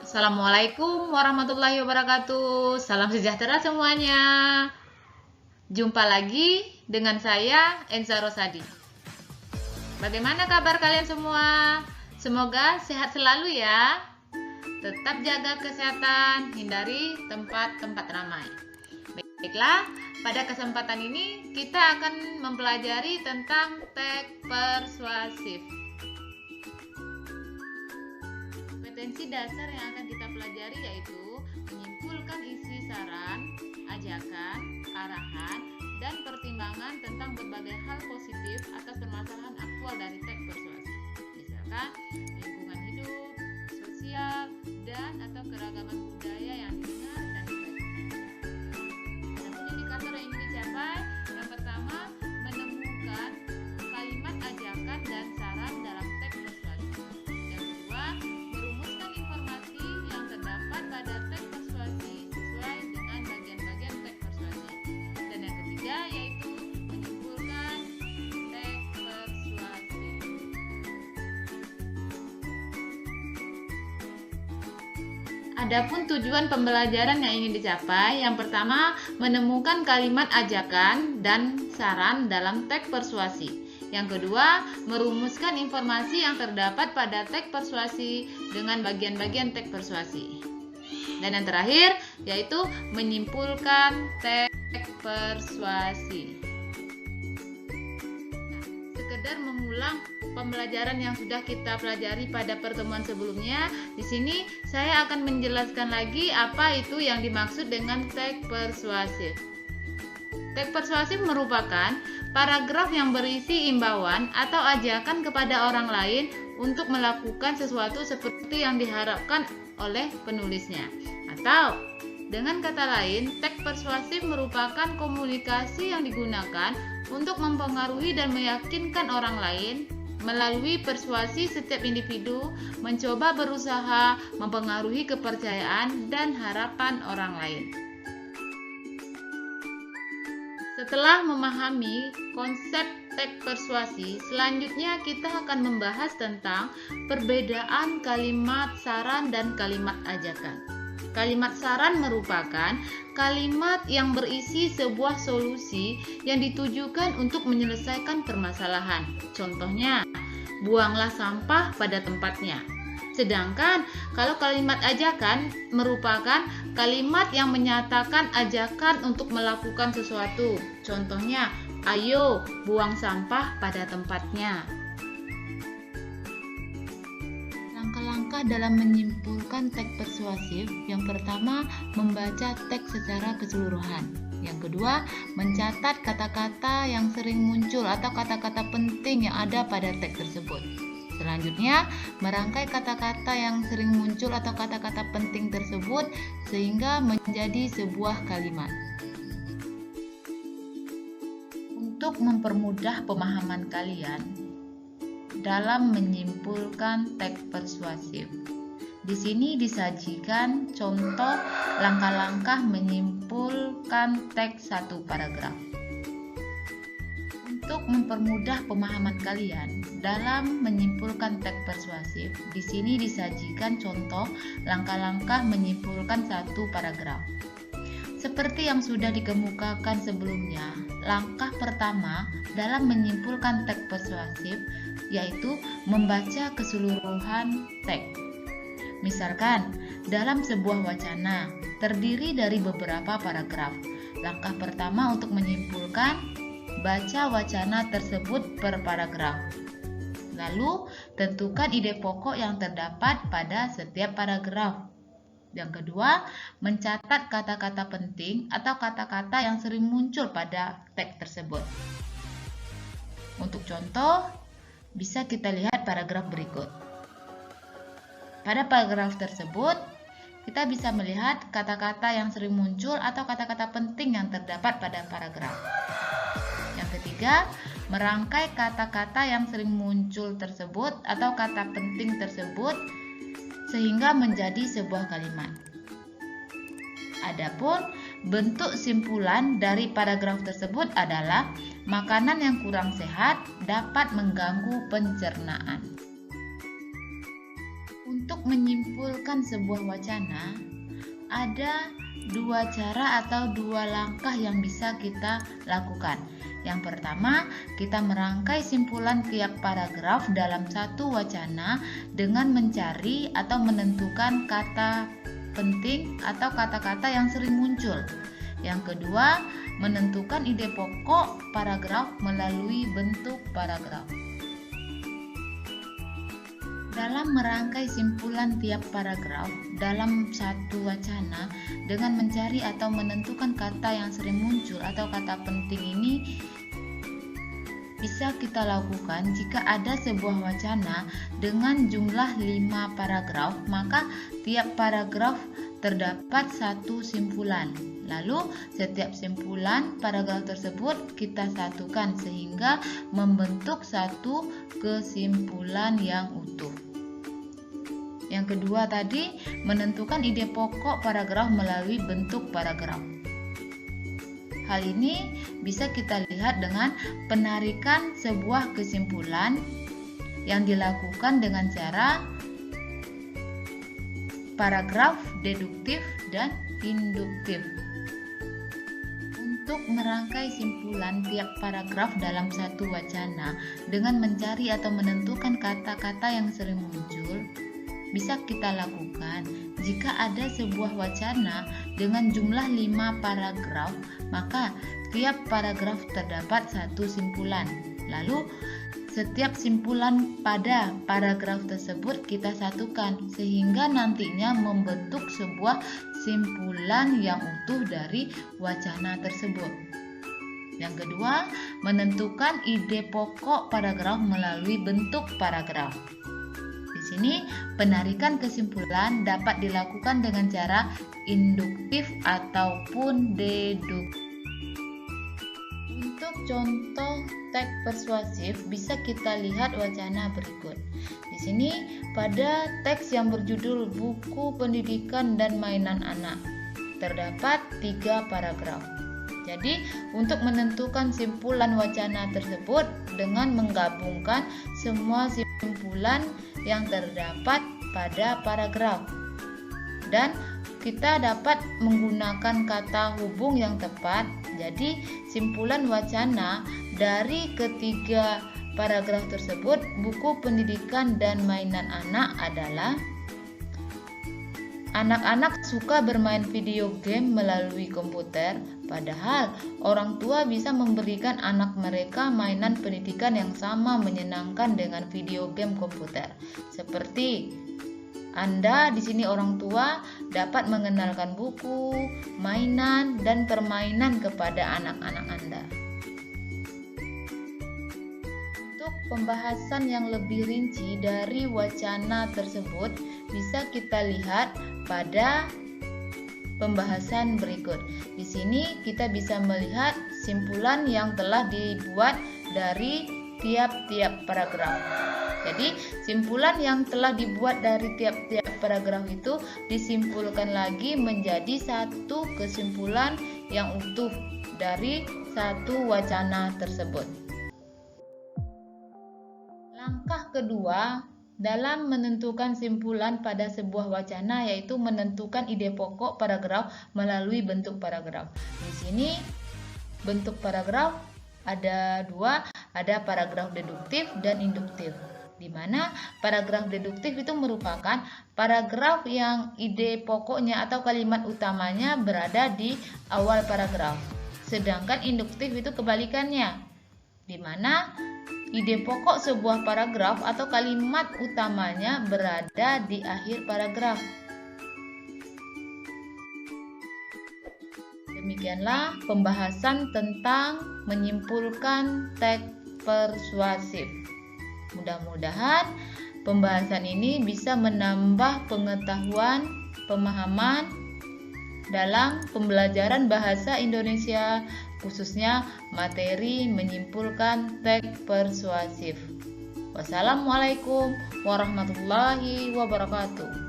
Assalamualaikum warahmatullahi wabarakatuh. Salam sejahtera semuanya. Jumpa lagi dengan saya, Enza Rosadi. Bagaimana kabar kalian semua? Semoga sehat selalu ya. Tetap jaga kesehatan, hindari tempat-tempat ramai. Baiklah, pada kesempatan ini kita akan mempelajari tentang teks persuasif. Kompetensi dasar yang akan kita pelajari yaitu menyimpulkan isi saran, ajakan, arahan, dan pertimbangan tentang berbagai hal positif atas permasalahan aktual dari teks persuasi. Misalkan lingkungan hidup, sosial, dan atau keragaman budaya yang didengar dan dibaca. Adapun indikator yang ingin dicapai, yang pertama menemukan kalimat ajakan dan saran dalam teks persuasi. Yang kedua, merumuskan informasi yang terdapat pada teks persuasi sesuai dengan bagian-bagian teks persuasi. Dan yang ketiga yaitu menyimpulkan teks persuasi. Adapun tujuan pembelajaran yang ingin dicapai, yang pertama menemukan kalimat ajakan dan saran dalam teks persuasi. Yang kedua, merumuskan informasi yang terdapat pada teks persuasi dengan bagian-bagian teks persuasi. Dan yang terakhir, yaitu menyimpulkan teks persuasi. Sekedar mengulang pembelajaran yang sudah kita pelajari pada pertemuan sebelumnya, di sini saya akan menjelaskan lagi apa itu yang dimaksud dengan teks persuasif. Teks persuasif merupakan paragraf yang berisi imbauan atau ajakan kepada orang lain untuk melakukan sesuatu seperti yang diharapkan oleh penulisnya. Atau dengan kata lain, teks persuasif merupakan komunikasi yang digunakan untuk mempengaruhi dan meyakinkan orang lain. Melalui persuasi, setiap individu mencoba berusaha mempengaruhi kepercayaan dan harapan orang lain. Setelah memahami konsep teks persuasi, selanjutnya kita akan membahas tentang perbedaan kalimat saran dan kalimat ajakan. Kalimat saran merupakan kalimat yang berisi sebuah solusi yang ditujukan untuk menyelesaikan permasalahan. Contohnya, buanglah sampah pada tempatnya. Sedangkan kalau kalimat ajakan merupakan kalimat yang menyatakan ajakan untuk melakukan sesuatu. Contohnya, ayo buang sampah pada tempatnya. Langkah-langkah dalam menyimpulkan teks persuasif, yang pertama membaca teks secara keseluruhan. Yang kedua, mencatat kata-kata yang sering muncul atau kata-kata penting yang ada pada teks tersebut. Selanjutnya, merangkai kata-kata yang sering muncul atau kata-kata penting tersebut sehingga menjadi sebuah kalimat. Untuk mempermudah pemahaman kalian dalam menyimpulkan teks persuasif, di sini disajikan contoh langkah-langkah menyimpulkan teks satu paragraf. Untuk mempermudah pemahaman kalian dalam menyimpulkan teks persuasif, di sini disajikan contoh langkah-langkah menyimpulkan satu paragraf. Seperti yang sudah dikemukakan sebelumnya, langkah pertama dalam menyimpulkan teks persuasif yaitu membaca keseluruhan teks. Misalkan, dalam sebuah wacana terdiri dari beberapa paragraf. Langkah pertama untuk menyimpulkan, baca wacana tersebut per paragraf. Lalu, tentukan ide pokok yang terdapat pada setiap paragraf. Yang kedua, mencatat kata-kata penting atau kata-kata yang sering muncul pada teks tersebut. Untuk contoh, bisa kita lihat paragraf berikut. Pada paragraf tersebut, kita bisa melihat kata-kata yang sering muncul atau kata-kata penting yang terdapat pada paragraf. Yang ketiga, merangkai kata-kata yang sering muncul tersebut atau kata penting tersebut sehingga menjadi sebuah kalimat. Adapun bentuk simpulan dari paragraf tersebut adalah makanan yang kurang sehat dapat mengganggu pencernaan. Untuk menyimpulkan sebuah wacana, ada dua cara atau dua langkah yang bisa kita lakukan. Yang pertama, kita merangkai simpulan tiap paragraf dalam satu wacana dengan mencari atau menentukan kata penting atau kata-kata yang sering muncul. Yang kedua, menentukan ide pokok paragraf melalui bentuk paragraf. Dalam merangkai simpulan tiap paragraf dalam satu wacana dengan mencari atau menentukan kata yang sering muncul atau kata penting ini bisa kita lakukan jika ada sebuah wacana dengan jumlah 5 paragraf, maka tiap paragraf terdapat satu simpulan. Lalu setiap simpulan paragraf tersebut kita satukan sehingga membentuk satu kesimpulan yang utuh. Yang kedua tadi, menentukan ide pokok paragraf melalui bentuk paragraf. Hal ini bisa kita lihat dengan penarikan sebuah kesimpulan yang dilakukan dengan cara paragraf deduktif dan induktif. Untuk merangkai simpulan tiap paragraf dalam satu wacana dengan mencari atau menentukan kata-kata yang sering muncul, bisa kita lakukan jika ada sebuah wacana dengan jumlah 5 paragraf, maka tiap paragraf terdapat satu simpulan. Lalu setiap simpulan pada paragraf tersebut kita satukan sehingga nantinya membentuk sebuah simpulan yang utuh dari wacana tersebut. Yang kedua, menentukan ide pokok paragraf melalui bentuk paragraf. Di sini, penarikan kesimpulan dapat dilakukan dengan cara induktif ataupun deduktif. Untuk contoh teks persuasif bisa kita lihat wacana berikut. Di sini pada teks yang berjudul Buku Pendidikan dan Mainan Anak terdapat 3 paragraf. Jadi, untuk menentukan simpulan wacana tersebut dengan menggabungkan semua simpulan yang terdapat pada paragraf. Dan kita dapat menggunakan kata hubung yang tepat. Jadi, simpulan wacana dari ketiga paragraf tersebut, Buku Pendidikan dan Mainan Anak adalah: anak-anak suka bermain video game melalui komputer, padahal orang tua bisa memberikan anak mereka mainan pendidikan yang sama menyenangkan dengan video game komputer. Seperti Anda di sini orang tua dapat mengenalkan buku, mainan, dan permainan kepada anak-anak Anda. Untuk pembahasan yang lebih rinci dari wacana tersebut bisa kita lihat pada pembahasan berikut. Di sini kita bisa melihat simpulan yang telah dibuat dari tiap-tiap paragraf. Jadi, simpulan yang telah dibuat dari tiap-tiap paragraf itu disimpulkan lagi menjadi satu kesimpulan yang utuh dari satu wacana tersebut. Langkah kedua dalam menentukan simpulan pada sebuah wacana yaitu menentukan ide pokok paragraf melalui bentuk paragraf. Di sini bentuk paragraf ada 2, ada paragraf deduktif dan induktif. Di mana paragraf deduktif itu merupakan paragraf yang ide pokoknya atau kalimat utamanya berada di awal paragraf. Sedangkan induktif itu kebalikannya, di mana ide pokok sebuah paragraf atau kalimat utamanya berada di akhir paragraf. Demikianlah pembahasan tentang menyimpulkan teks persuasif. Mudah-mudahan pembahasan ini bisa menambah pengetahuan, pemahaman dalam pembelajaran bahasa Indonesia, khususnya materi menyimpulkan teks persuasif. Wassalamualaikum warahmatullahi wabarakatuh.